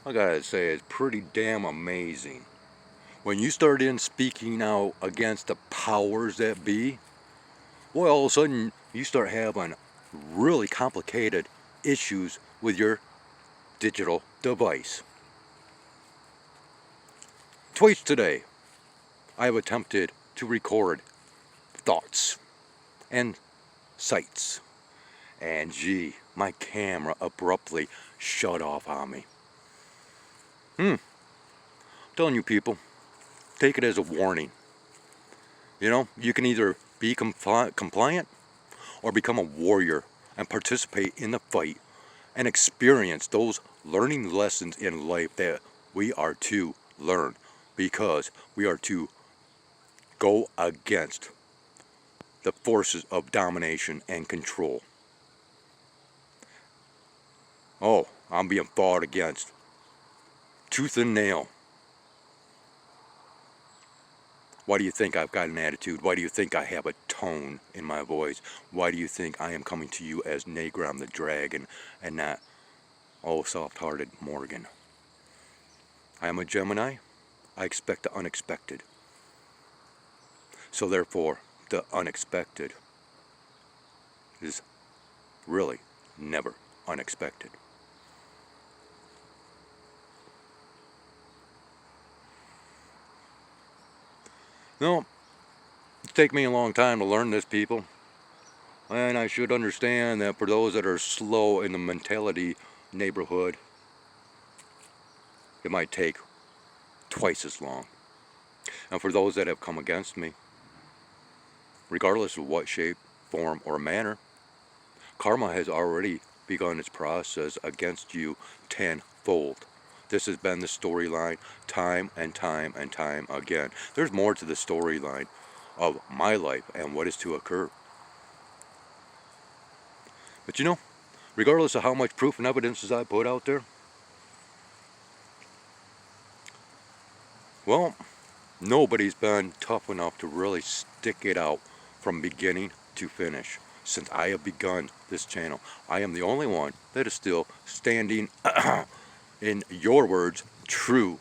I gotta say, it's pretty damn amazing. When you start in speaking out against the powers that be, well, all of a sudden you start having really complicated issues with your digital device. Twice today, I have attempted to record thoughts and sights, and gee, my camera abruptly shut off on me. I'm telling you people, take it as a warning. You know, you can either be compliant or become a warrior and participate in the fight and experience those learning lessons in life that we are to learn, because we are to go against the forces of domination and control. Oh, I'm being fought against tooth and nail. Why do you think I've got an attitude? Why do you think I have a tone in my voice? Why do you think I am coming to you as Negram the Dragon and not, oh, soft-hearted Morgan? I am a Gemini. I expect the unexpected. So therefore, the unexpected is really never unexpected. No, it's taken me a long time to learn this, people. And I should understand that for those that are slow in the mentality neighborhood, it might take twice as long. And for those that have come against me, regardless of what shape, form, or manner, karma has already begun its process against you tenfold. This has been the storyline time and time and time again. There's more to the storyline of my life and what is to occur. But you know, regardless of how much proof and evidences I put out there, well, nobody's been tough enough to really stick it out from beginning to finish. Since I have begun this channel, I am the only one that is still standing, in your words, true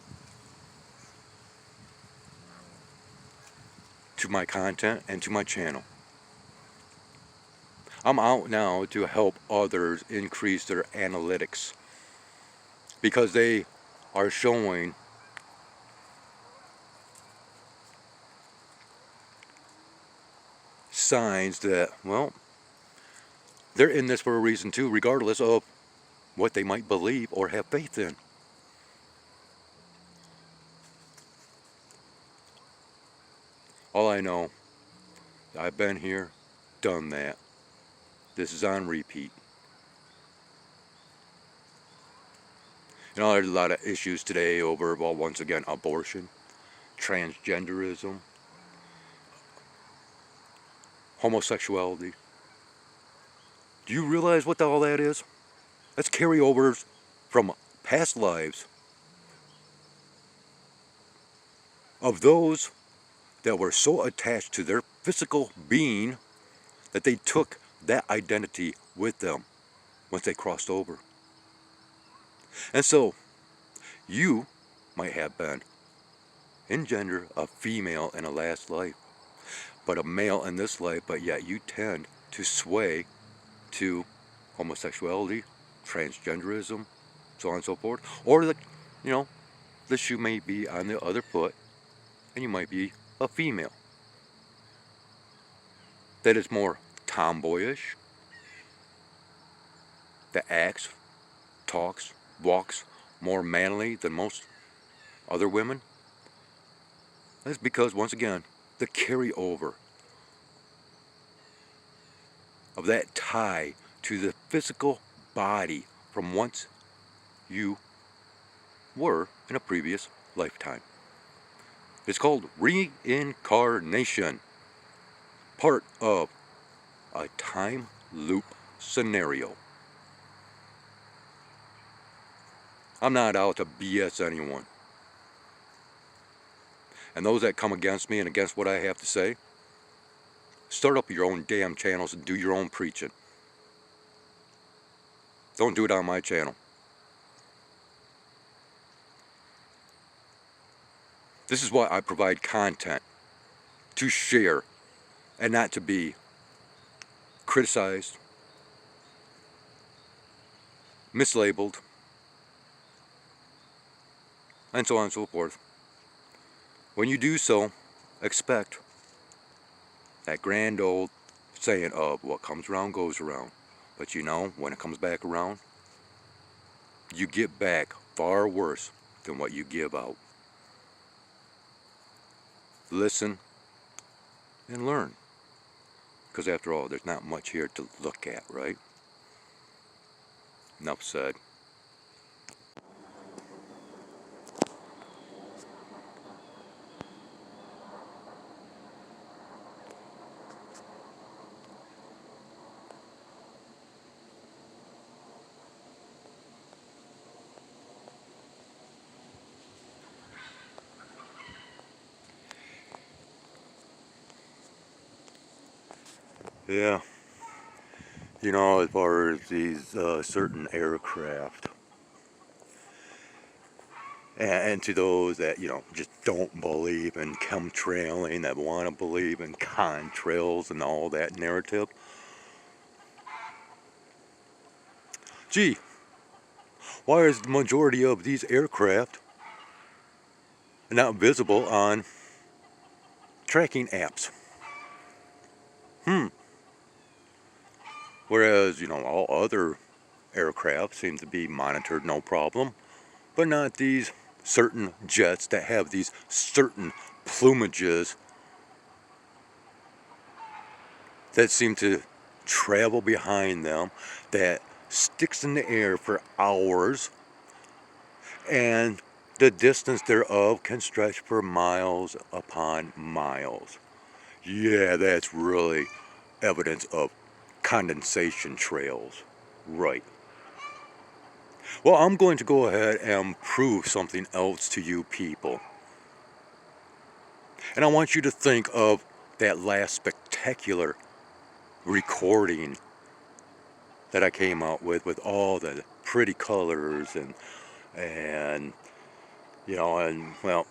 to my content and to my channel. I'm out now to help others increase their analytics, because they are showing signs that, well, they're in this for a reason too, regardless of what they might believe or have faith in. All I know, I've been here, done that. This is on repeat. You know, there's a lot of issues today over, well, once again, abortion, transgenderism, homosexuality. Do you realize what all that is? That's carryovers from past lives of those that were so attached to their physical being that they took that identity with them once they crossed over. And so, you might have been in gender a female in a last life, but a male in this life, but yet you tend to sway to homosexuality, transgenderism, so on and so forth. Or the, you know, the shoe may be on the other foot and you might be a female that is more tomboyish, that acts, talks, walks more manly than most other women. That's because, once again, the carryover of that tie to the physical body from once you were in a previous lifetime. It's called reincarnation, part of a time loop scenario. I'm not out to BS anyone. And those that come against me and against what I have to say, start up your own damn channels and do your own preaching. Don't do it on my channel. This is why I provide content to share and not to be criticized, mislabeled, and so on and so forth. When you do so, expect that grand old saying of what comes around goes around. But you know, when it comes back around, you get back far worse than what you give out. Listen and learn. Because after all, there's not much here to look at, right? Enough said. Yeah, you know, as far as these certain aircraft, and to those that, you know, just don't believe in chemtrailing, that want to believe in contrails and all that narrative, gee, why is the majority of these aircraft not visible on tracking apps? Whereas, you know, all other aircraft seem to be monitored no problem, but not these certain jets that have these certain plumages that seem to travel behind them, that sticks in the air for hours, and the distance thereof can stretch for miles upon miles. Yeah, that's really evidence of condensation trails. Right. Well, I'm going to go ahead and prove something else to you people. And I want you to think of that last spectacular recording that I came out with all the pretty colors and you know, and well,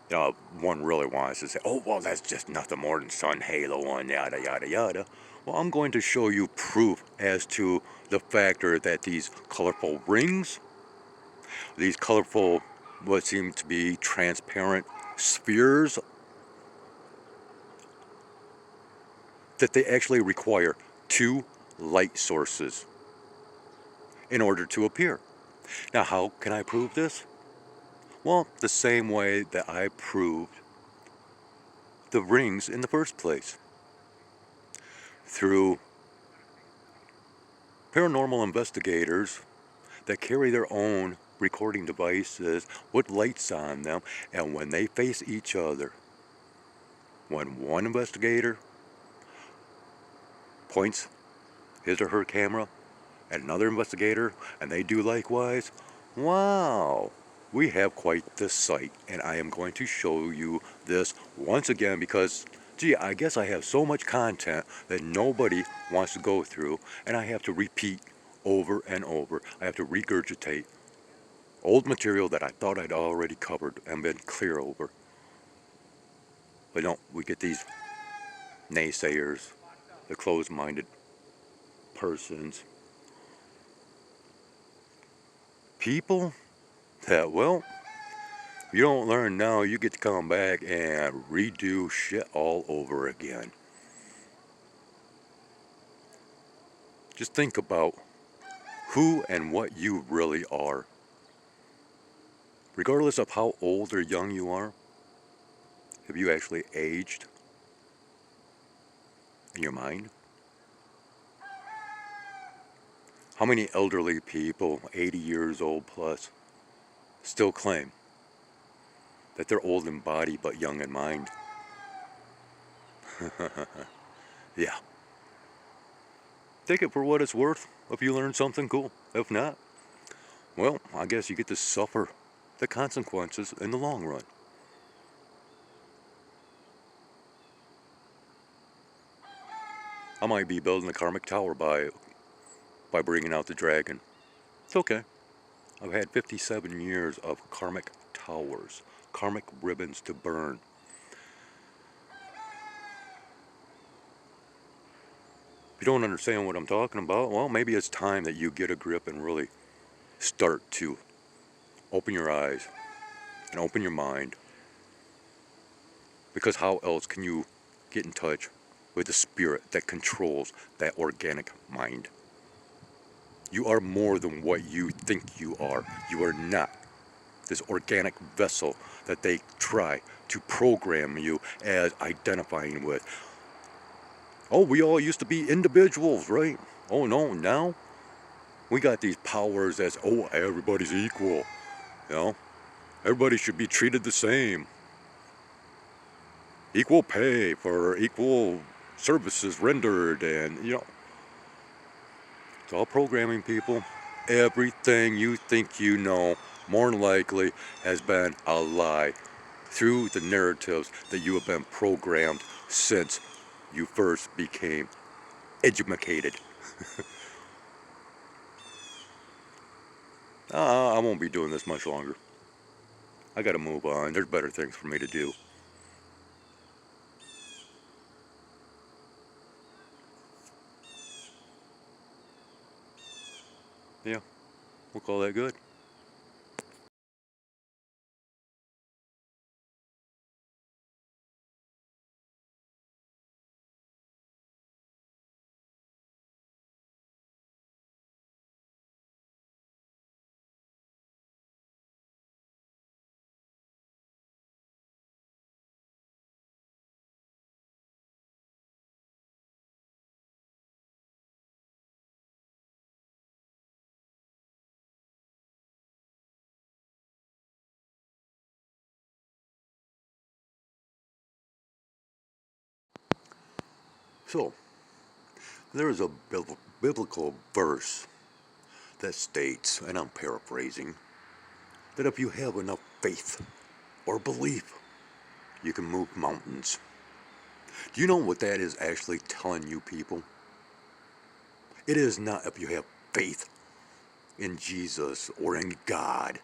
you know, one really wants to say, oh, well, that's just nothing more than sun halo and yada yada yada. Well, I'm going to show you proof as to the factor that these colorful rings, these colorful, what seem to be transparent spheres, that they actually require two light sources in order to appear. Now, how can I prove this? Well, the same way that I proved the rings in the first place. Through paranormal investigators that carry their own recording devices with lights on them, and when they face each other, when one investigator points his or her camera at another investigator and they do likewise, wow, we have quite the sight. And I am going to show you this once again because, gee, I guess I have so much content that nobody wants to go through, and I have to repeat over and over. I have to regurgitate old material that I thought I'd already covered and been clear over. But no, we get these naysayers, the closed-minded persons, people that, well, you don't learn now, you get to come back and redo shit all over again. Just think about who and what you really are. Regardless of how old or young you are, have you actually aged in your mind? How many elderly people, 80 years old plus, still claim that they're old in body but young in mind? Yeah. Take it for what it's worth. If you learn something, cool. If not, well, I guess you get to suffer the consequences in the long run. I might be building the karmic tower by bringing out the dragon. It's okay. I've had 57 years of karmic towers, karmic ribbons to burn. If you don't understand what I'm talking about, well, maybe it's time that you get a grip and really start to open your eyes and open your mind. Because how else can you get in touch with the spirit that controls that organic mind? You are more than what you think you are. You are not this organic vessel that they try to program you as identifying with. Oh, we all used to be individuals, right? Oh no, now we got these powers as, oh, everybody's equal. You know, everybody should be treated the same. Equal pay for equal services rendered, and it's all programming, people. Everything you think you know, more than likely, has been a lie through the narratives that you have been programmed since you first became educated. I won't be doing this much longer. I gotta move on. There's better things for me to do. Yeah, we'll call that good. So, there is a biblical verse that states, and I'm paraphrasing, that if you have enough faith or belief, you can move mountains. Do you know what that is actually telling you, people? It is not if you have faith in Jesus or in God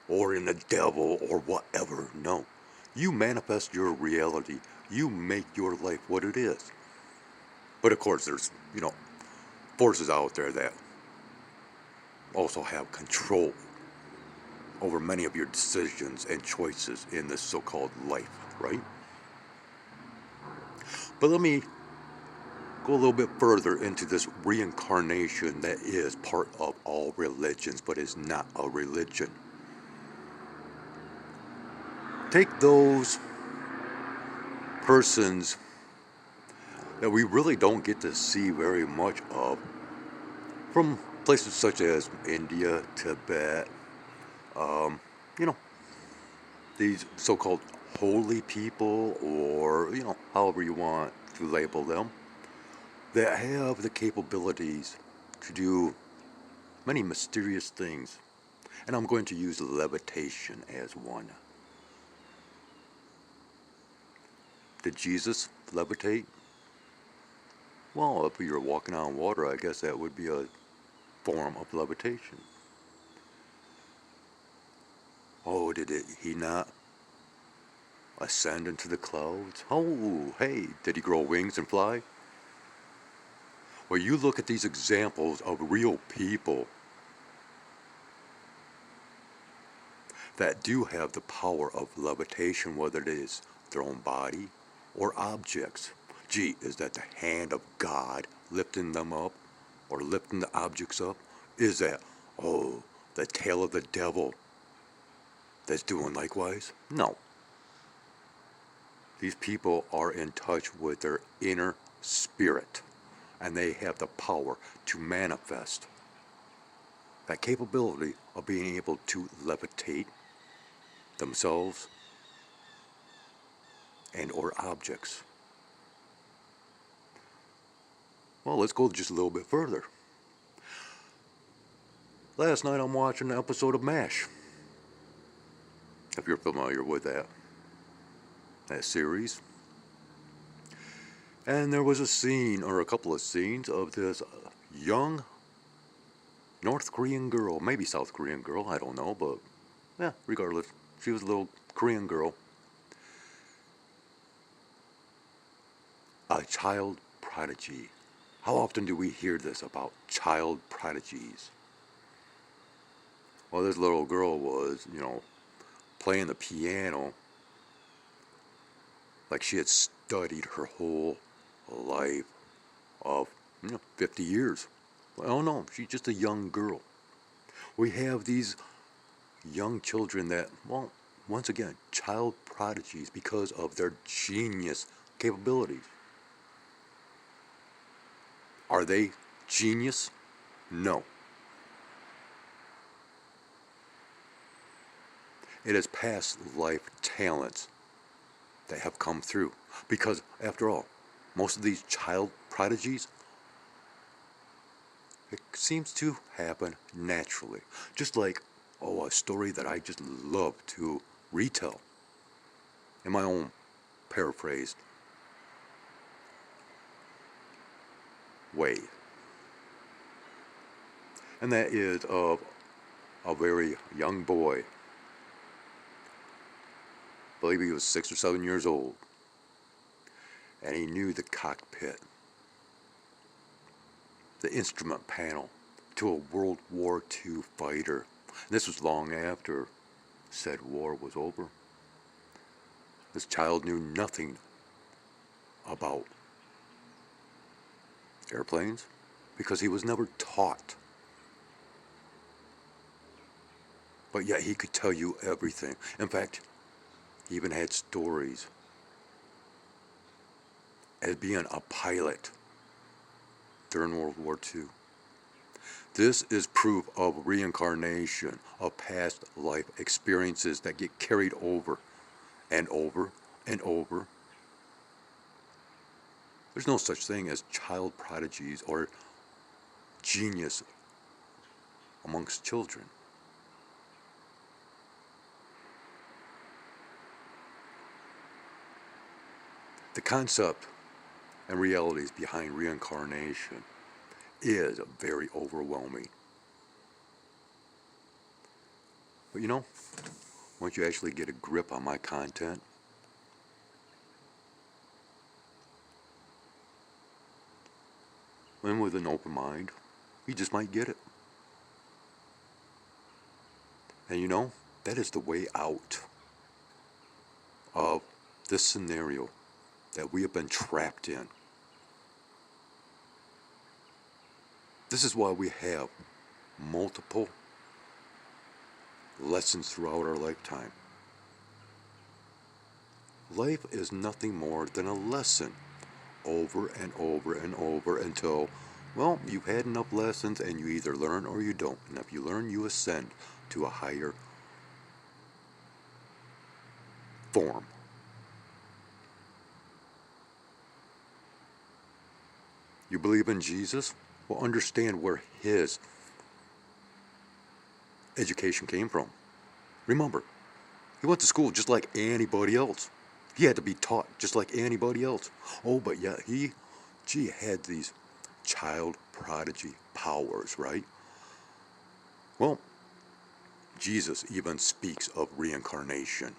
or in the devil or whatever. No. You manifest your reality. You make your life what it is. But of course, there's, forces out there that also have control over many of your decisions and choices in this so-called life, right? But let me go a little bit further into this reincarnation that is part of all religions, but is not a religion. Take those persons that we really don't get to see very much of from places such as India, Tibet, you know, these so-called holy people, or, however you want to label them, that have the capabilities to do many mysterious things. And I'm going to use levitation as one. Did Jesus levitate? Well, if you're walking on water, I guess that would be a form of levitation. Oh, he not ascend into the clouds? Oh, hey, did he grow wings and fly? Well, you look at these examples of real people that do have the power of levitation, whether it is their own body or objects. Gee, is that the hand of God lifting them up or lifting the objects up? Is that, oh, the tail of the devil that's doing likewise? No. These people are in touch with their inner spirit, and they have the power to manifest that capability of being able to levitate themselves and or objects. Well, let's go just a little bit further. Last night I'm watching an episode of MASH, if you're familiar with that series. And there was a scene, or a couple of scenes, of this young North Korean girl, maybe South Korean girl, I don't know, but yeah, regardless, She was a little Korean girl. A child prodigy. How often do we hear this about child prodigies? Well, this little girl was, playing the piano like she had studied her whole life of, 50 years. Well, no, she's just a young girl. We have these young children that, well, once again, child prodigies because of their genius capabilities. Are they genius? No. It is past life talents that have come through. Because, after all, most of these child prodigies, it seems to happen naturally. Just like, a story that I just love to retell in my own paraphrased way. And that is of a very young boy. I believe he was 6 or 7 years old. And he knew the cockpit, the instrument panel to a World War II fighter. And this was long after said war was over. This child knew nothing about airplanes because he was never taught. But yet he could tell you everything. In fact, he even had stories as being a pilot during World War II. This is proof of reincarnation, of past life experiences that get carried over and over and over. There's no such thing as child prodigies or genius amongst children. The concept and realities behind reincarnation is very overwhelming. But once you actually get a grip on my content, and with an open mind, you just might get it. And that is the way out of this scenario that we have been trapped in. This is why we have multiple lessons throughout our lifetime. Life is nothing more than a lesson over and over and over until, you've had enough lessons and you either learn or you don't. And if you learn, you ascend to a higher form. You believe in Jesus? Well, understand where his education came from. Remember, he went to school just like anybody else. He had to be taught just like anybody else. Oh, but yet he had these child prodigy powers, right? Well, Jesus even speaks of reincarnation.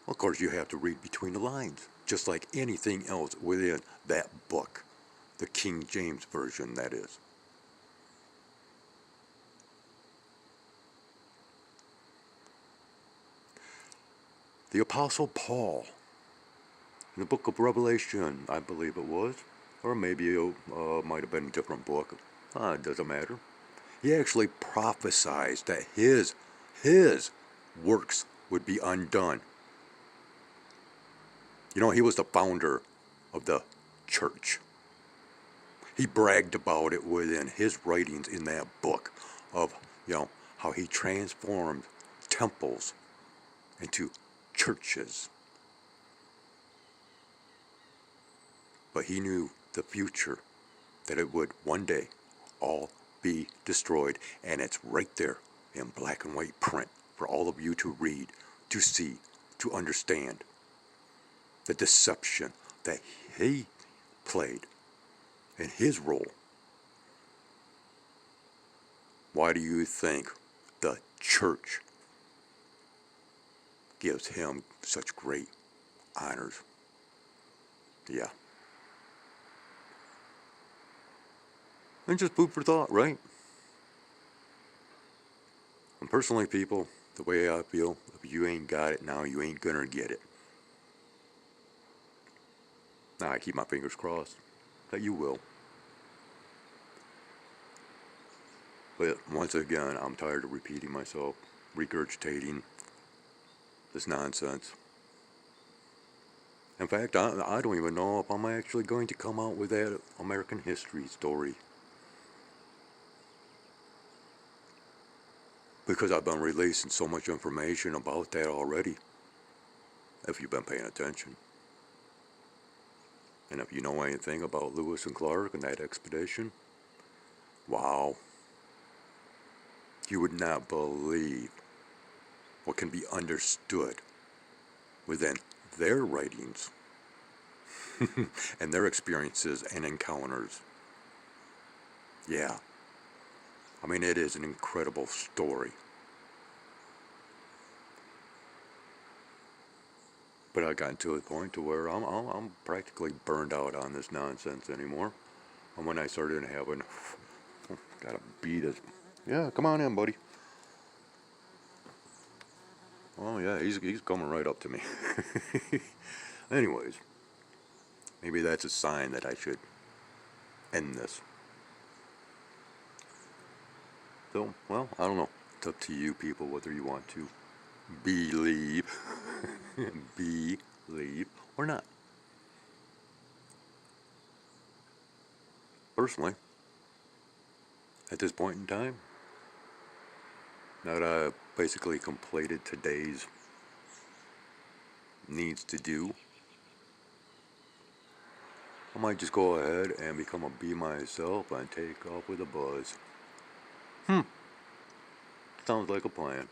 Of course, you have to read between the lines, just like anything else within that book, the King James Version, that is. The Apostle Paul, in the book of Revelation, I believe it was, or maybe it might have been a different book. It doesn't matter. He actually prophesied that his works would be undone. He was the founder of the church. He bragged about it within his writings in that book of, how he transformed temples into churches. But he knew the future, that it would one day all be destroyed, and it's right there in black and white print for all of you to read, to see, to understand the deception that he played in his role. Why do you think the church gives him such great honors. Yeah. And just food for thought, right? And personally, people, the way I feel, if you ain't got it now, you ain't gonna get it. Now, I keep my fingers crossed that you will. But once again, I'm tired of repeating myself, regurgitating this nonsense. In fact, I don't even know if I'm actually going to come out with that American history story. Because I've been releasing so much information about that already, if you've been paying attention. And if you know anything about Lewis and Clark and that expedition, wow, you would not believe what can be understood within their writings and their experiences and encounters. Yeah, I mean, it is an incredible story. But I got to a point to where I'm practically burned out on this nonsense anymore. And when I started having, gotta beat it. Yeah, come on in, buddy. Oh yeah, he's coming right up to me. Anyways, maybe that's a sign that I should end this. So, well, I don't know. It's up to you people whether you want to believe, believe or not. Personally, at this point in time, now that I've basically completed today's needs to do, I might just go ahead and become a bee myself and take off with a buzz. Sounds like a plan.